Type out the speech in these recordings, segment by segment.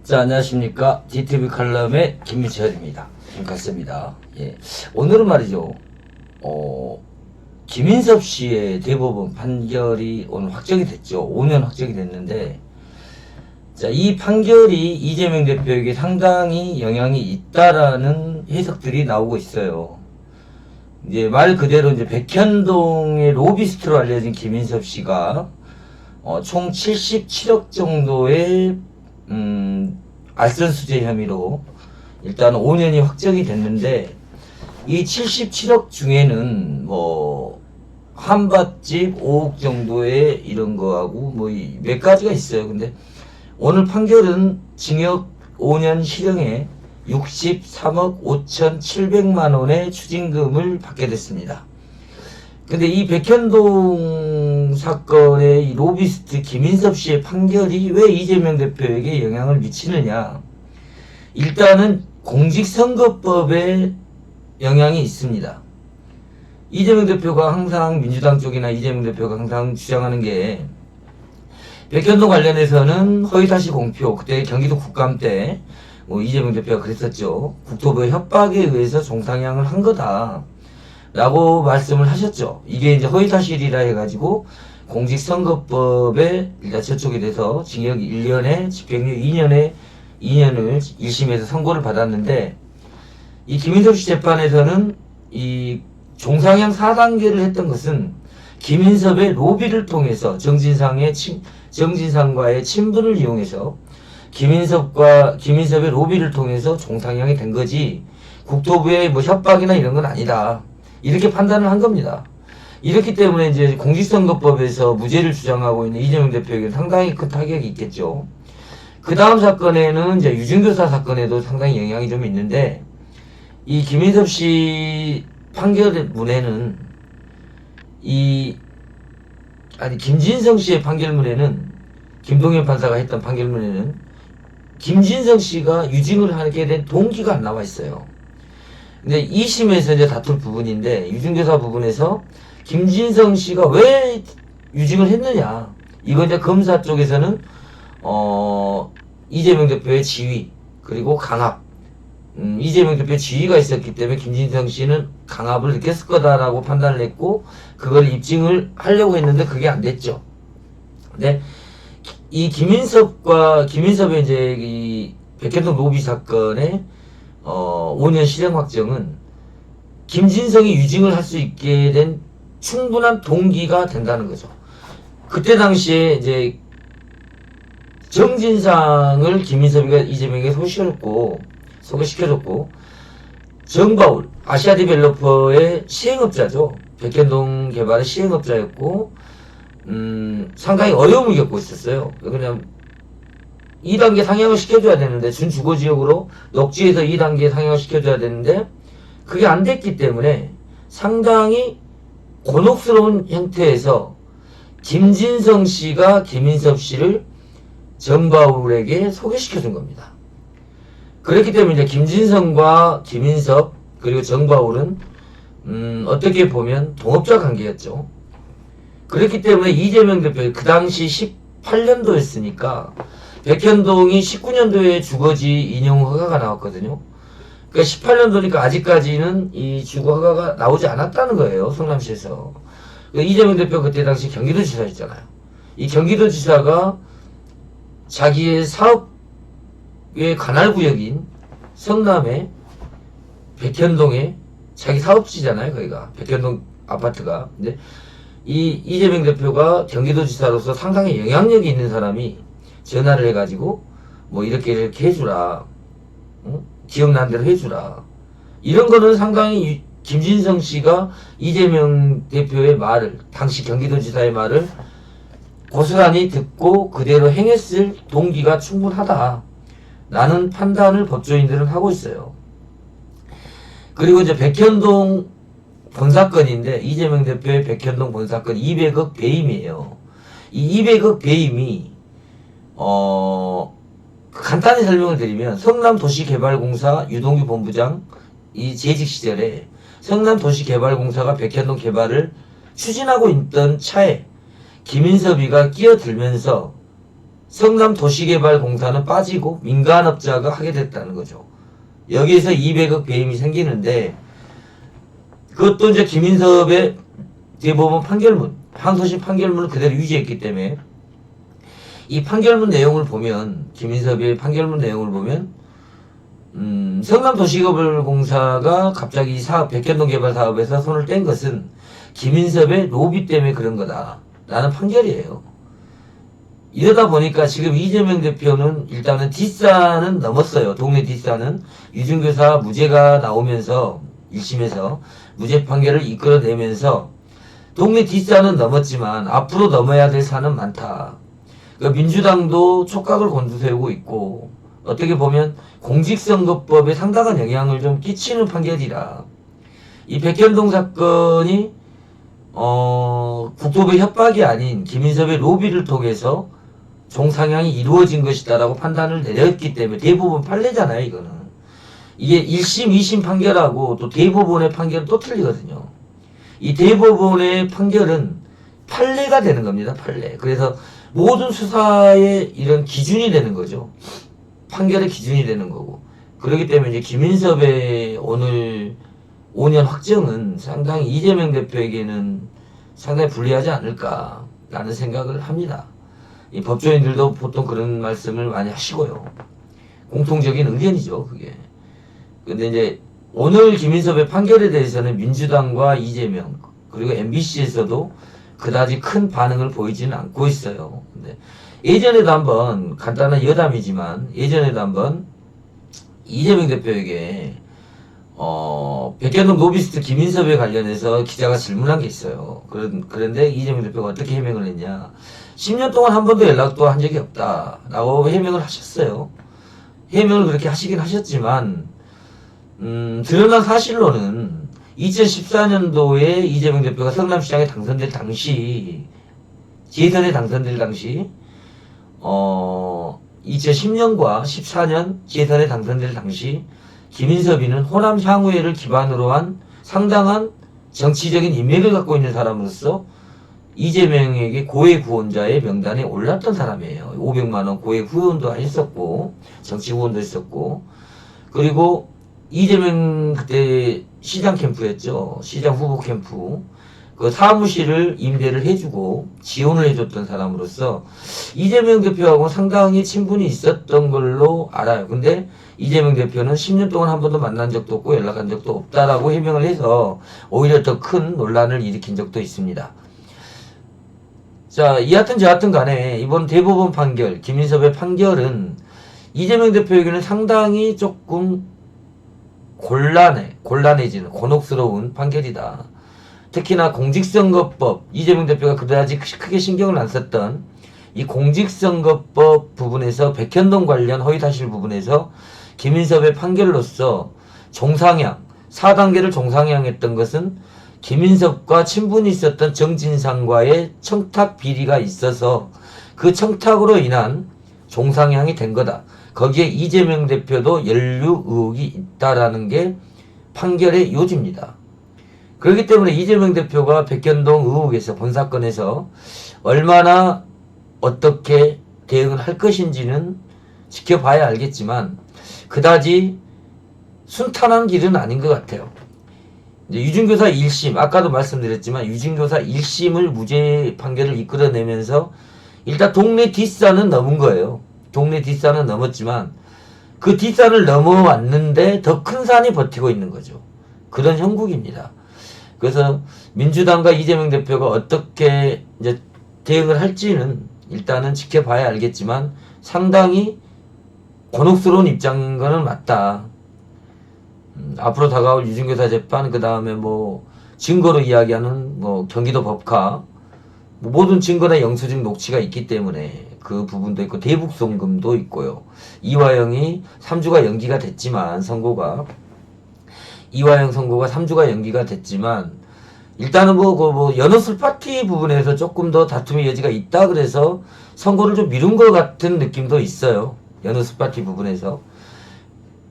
자, 안녕하십니까. DTV 칼럼의 김민철입니다. 반갑습니다. 예. 오늘은 말이죠. 김인섭 씨의 대법원 판결이 오늘 확정이 됐죠. 5년 확정이 됐는데, 자, 이 판결이 이재명 대표에게 상당히 영향이 있다라는 해석들이 나오고 있어요. 이제 말 그대로 이제 백현동의 로비스트로 알려진 김인섭 씨가 총 77억 정도의 알선수재 혐의로 일단 5년이 확정이 됐는데, 이 77억 중에는 뭐 한밭집 5억 정도의 이런 거하고 뭐 몇 가지가 있어요. 근데 오늘 판결은 징역 5년 실형에 63억 5,700만 원의 추징금을 받게 됐습니다. 근데 이 백현동 사건의 이 로비스트 김인섭 씨의 판결이 왜 이재명 대표에게 영향을 미치느냐? 일단은 공직선거법에 영향이 있습니다. 이재명 대표가 항상 민주당 쪽이나 이재명 대표가 항상 주장하는 게, 백현동 관련해서는 허위사실 공표, 그때 경기도 국감 때 이재명 대표가 그랬었죠. 국토부의 협박에 의해서 종상향을 한 거다 라고 말씀을 하셨죠. 이게 이제 허위사실이라 해가지고 공직선거법에 일단 저촉이 돼서 징역 1년에 집행유예 2년을 1심에서 선고를 받았는데, 이 김인섭 씨 재판에서는 이 종상향 4단계를 했던 것은 김인섭의 로비를 통해서 정진상과의 친분을 이용해서 김인섭의 로비를 통해서 종상향이 된 거지, 국토부의 뭐 협박이나 이런 건 아니다, 이렇게 판단을 한 겁니다. 이렇기 때문에 이제 공직선거법에서 무죄를 주장하고 있는 이재명 대표에게 상당히 큰 타격이 있겠죠. 그 다음 사건에는 이제 유증교사 사건에도 상당히 영향이 좀 있는데, 이 김인섭 씨 판결문에는 김진성 씨의 판결문에는, 김동현 판사가 했던 판결문에는 김진성 씨가 유증을 하게 된 동기가 안 나와 있어요. 근데 2심에서 이제 다툴 부분인데, 유증교사 부분에서 김진성 씨가 왜 유증을 했느냐, 이거 이제 검사 쪽에서는 이재명 대표의 지위 그리고 강압, 이재명 대표의 지위가 있었기 때문에 김진성 씨는 강압을 느꼈을 거다라고 판단을 했고, 그걸 입증을 하려고 했는데 그게 안 됐죠. 근데 이 김인섭의 이제 이 백현동 로비 사건의 5년 실형 확정은 김진성이 유증을 할 수 있게 된 충분한 동기가 된다는 거죠. 그때 당시에 이제 정진상을 김인섭이가 이재명에게 소개시켜줬고, 정바울 아시아디벨로퍼의 시행업자죠. 백현동 개발의 시행업자였고, 상당히 어려움을 겪고 있었어요. 그냥 2단계 상향을 시켜줘야 되는데, 준주거지역으로 녹지에서 2단계 상향을 시켜줘야 되는데 그게 안 됐기 때문에 상당히 곤혹스러운 형태에서 김진성 씨가 김인섭 씨를 정바울에게 소개시켜준 겁니다. 그렇기 때문에 이제 김진성과 김인섭 그리고 정바울은 어떻게 보면 동업자 관계였죠. 그렇기 때문에 이재명 대표, 그 당시 18년도였으니까 백현동이 19년도에 주거지 인용 허가가 나왔거든요. 그러니까 18년도니까 아직까지는 이 주거 허가가 나오지 않았다는 거예요, 성남시에서. 그러니까 이재명 대표 그때 당시 경기도지사였잖아요. 이 경기도지사가 자기의 사업의 관할구역인 성남의 백현동에 자기 사업지잖아요, 거기가. 백현동 아파트가. 근데 이재명 대표가 경기도지사로서 상당히 영향력이 있는 사람이 전화를 해가지고 뭐 이렇게 해주라, 기억나는 대로 해주라, 이런 거는 상당히 김진성 씨가 이재명 대표의 말을, 당시 경기도지사의 말을 고스란히 듣고 그대로 행했을 동기가 충분하다 라는 판단을 법조인들은 하고 있어요. 그리고 이제 백현동 본사건인데, 이재명 대표의 백현동 본사건 200억 배임이에요. 이 200억 배임이 간단히 설명을 드리면, 성남도시개발공사 유동규 본부장 이 재직 시절에 성남도시개발공사가 백현동 개발을 추진하고 있던 차에 김인섭이가 끼어들면서 성남도시개발공사는 빠지고 민간업자가 하게 됐다는 거죠. 여기에서 200억 배임이 생기는데 그것도 이제 김인섭의 대법원 판결문, 항소심 판결문을 그대로 유지했기 때문에 이 판결문 내용을 보면 김인섭의 판결문 내용을 보면 성남도시개발공사가 갑자기 이 사업 백현동 개발 사업에서 손을 뗀 것은 김인섭의 로비 때문에 그런 거다 라는 판결이에요. 이러다 보니까 지금 이재명 대표는 일단은 뒷산은 넘었어요. 동네 뒷산은 유증교사 무죄가 나오면서 1심에서 무죄 판결을 이끌어내면서 동네 뒷산은 넘었지만 앞으로 넘어야 될 산은 많다. 그러니까 민주당도 촉각을 곤두세우고 있고 어떻게 보면 공직선거법에 상당한 영향을 좀 끼치는 판결이라 이 백현동 사건이 국토부의 협박이 아닌 김인섭의 로비를 통해서 종상향이 이루어진 것이다라고 판단을 내렸기 때문에 대법원 판례잖아요. 이거는 이게 1심 2심 판결하고 또 대법원의 판결은 또 틀리거든요. 이 대법원의 판결은 판례가 되는 겁니다. 판례. 그래서 모든 수사의 이런 기준이 되는 거죠. 판결의 기준이 되는 거고. 그렇기 때문에 이제 김인섭의 오늘 5년 확정은 상당히 이재명 대표에게는 상당히 불리하지 않을까라는 생각을 합니다. 이 법조인들도 보통 그런 말씀을 많이 하시고요. 공통적인 의견이죠, 그게. 근데 이제 오늘 김인섭의 판결에 대해서는 민주당과 이재명 그리고 MBC에서도 그다지 큰 반응을 보이지는 않고 있어요. 근데 예전에도 한번 간단한 여담이지만 예전에도 한번 이재명 대표에게 백현동 로비스트 김인섭에 관련해서 기자가 질문한 게 있어요. 그런데 이재명 대표가 어떻게 해명을 했냐. 10년 동안 한 번도 연락도 한 적이 없다라고 해명을 하셨어요. 해명을 그렇게 하시긴 하셨지만 드러난 사실로는 2014년도에 이재명 대표가 성남시장에 당선될 당시 재선에 당선될 당시 2010년과 14년 재선에 당선될 당시 김인섭이는 호남 향후회를 기반으로 한 상당한 정치적인 인맥을 갖고 있는 사람으로서 이재명에게 고액 후원자의 명단에 올랐던 사람이에요. 500만원 고액 후원도 했었고 정치 후원도 했었고 그리고 이재명 그때 시장 캠프였죠. 시장 후보 캠프 그 사무실을 임대를 해주고 지원을 해줬던 사람으로서 이재명 대표하고 상당히 친분이 있었던 걸로 알아요. 근데 이재명 대표는 10년 동안 한 번도 만난 적도 없고 연락한 적도 없다라고 해명을 해서 오히려 더 큰 논란을 일으킨 적도 있습니다. 자, 이하튼 저하튼 간에 이번 대법원 판결, 김인섭의 판결은 이재명 대표에게는 상당히 조금 곤란해지는 곤혹스러운 판결이다. 특히나 공직선거법, 이재명 대표가 그다지 크게 신경을 안 썼던 이 공직선거법 부분에서 백현동 관련 허위사실 부분에서 김인섭의 판결로서 종상향, 4단계를 종상향했던 것은 김인섭과 친분이 있었던 정진상과의 청탁 비리가 있어서 그 청탁으로 인한 종상향이 된 거다. 거기에 이재명 대표도 연루 의혹이 있다라는 게 판결의 요지입니다. 그렇기 때문에 이재명 대표가 백현동 의혹에서 본사건에서 얼마나 어떻게 대응을 할 것인지는 지켜봐야 알겠지만 그다지 순탄한 길은 아닌 것 같아요. 이제 유증교사 1심, 아까도 말씀드렸지만 유증교사 1심을 무죄 판결을 이끌어내면서 일단 동네 뒷산은 넘은 거예요. 동네 뒷산은 넘었지만 그 뒷산을 넘어왔는데 더 큰 산이 버티고 있는 거죠. 그런 형국입니다. 그래서 민주당과 이재명 대표가 어떻게 이제 대응을 할지는 일단은 지켜봐야 알겠지만 상당히 곤혹스러운 입장인 거는 맞다. 앞으로 다가올 유증교사 재판, 그 다음에 뭐 증거로 이야기하는 뭐 경기도 법카, 뭐 모든 증거나 영수증 녹취가 있기 때문에 그 부분도 있고 대북송금도 있고요. 이화영이 3주가 연기가 됐지만 이화영 선고가 3주가 연기가 됐지만 일단은 뭐 연어술 파티 부분에서 조금 더 다툼의 여지가 있다 그래서 선고를 좀 미룬 것 같은 느낌도 있어요. 연어술 파티 부분에서.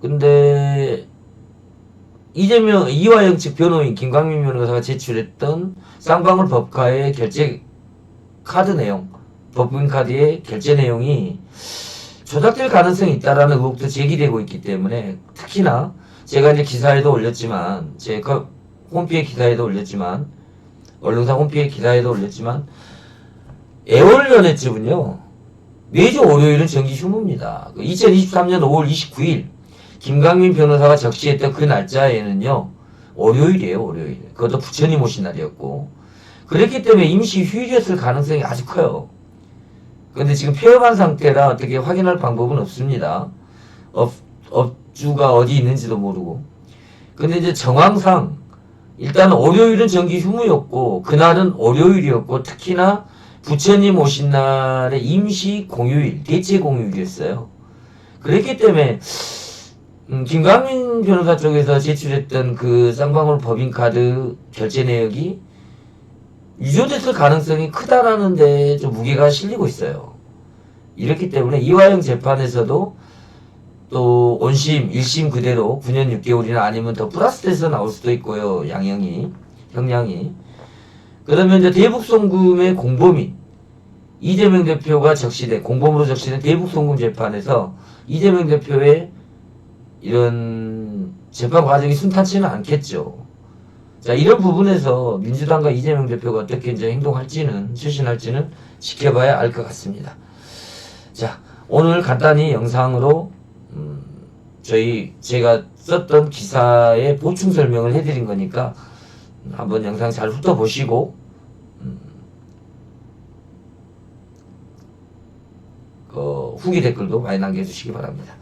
근데 이화영 측 변호인 김광민 변호사가 제출했던 쌍방울 법카의 결제 카드 내용 법인카드의 결제 내용이 조작될 가능성이 있다라는 의혹도 제기되고 있기 때문에 특히나 제가 이제 기사에도 올렸지만 제 홈페이지 기사에도 올렸지만 언론사 홈페이지 기사에도 올렸지만 애월연회집은요 매주 월요일은 정기 휴무입니다. 2023년 5월 29일 김강민 변호사가 적시했던 그 날짜에는요 월요일이에요. 월요일. 그것도 부처님 오신 날이었고 그렇기 때문에 임시 휴일이었을 가능성이 아주 커요. 근데 지금 폐업한 상태라 어떻게 확인할 방법은 없습니다. 업주가 어디 있는지도 모르고. 근데 이제 정황상 일단 월요일은 정기 휴무였고 그날은 월요일이었고 특히나 부처님 오신 날의 임시 공휴일, 대체 공휴일이었어요. 그렇기 때문에 김강민 변호사 쪽에서 제출했던 그 쌍방울 법인카드 결제 내역이 위조됐을 가능성이 크다라는 데 좀 무게가 실리고 있어요. 이렇기 때문에 이화영 재판에서도 또 원심, 1심 그대로 9년 6개월이나 아니면 더 플러스돼서 나올 수도 있고요. 형량이. 그러면 이제 대북송금의 공범인 이재명 대표가 공범으로 적시된 대북송금 재판에서 이재명 대표의 이런 재판 과정이 순탄치는 않겠죠. 자, 이런 부분에서 민주당과 이재명 대표가 어떻게 이제 추진할지는 지켜봐야 알 것 같습니다. 자, 오늘 간단히 영상으로 제가 썼던 기사의 보충 설명을 해드린 거니까 한번 영상 잘 훑어보시고 후기 댓글도 많이 남겨주시기 바랍니다.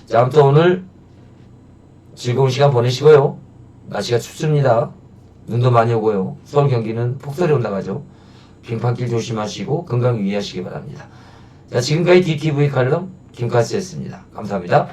자, 아무튼 오늘 즐거운 시간 보내시고요. 날씨가 춥습니다. 눈도 많이 오고요. 서울 경기는 폭설이 온다가죠. 빙판길 조심하시고 건강 유의하시기 바랍니다. 자, 지금까지 DTV 칼럼 김카스였습니다. 감사합니다.